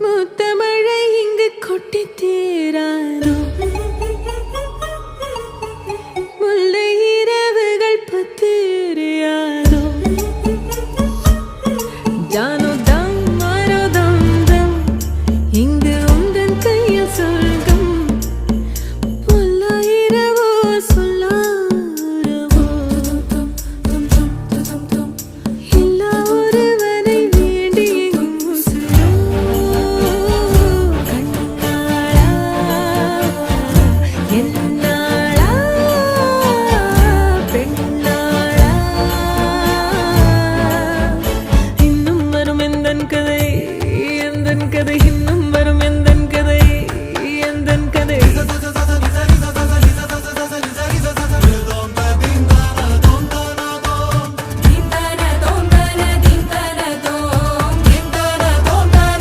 முத்தமழை இங்கு கொட்டி தீராதோ முல்லை இரவுகள் பத்திரியாதோ ஜானோ தம் மாரோ தம் தம் இங்கு உந்தன் கையில் சொர்க்கம் பொல்லா இரவோ சொல்லாரவோ எல்லா ஒருவனை வேண்டி எங்கும் உசுரோ கண்ணாளா என்னாளா பெண்ணாளா இன்னும் வரும் எந்தன் கதை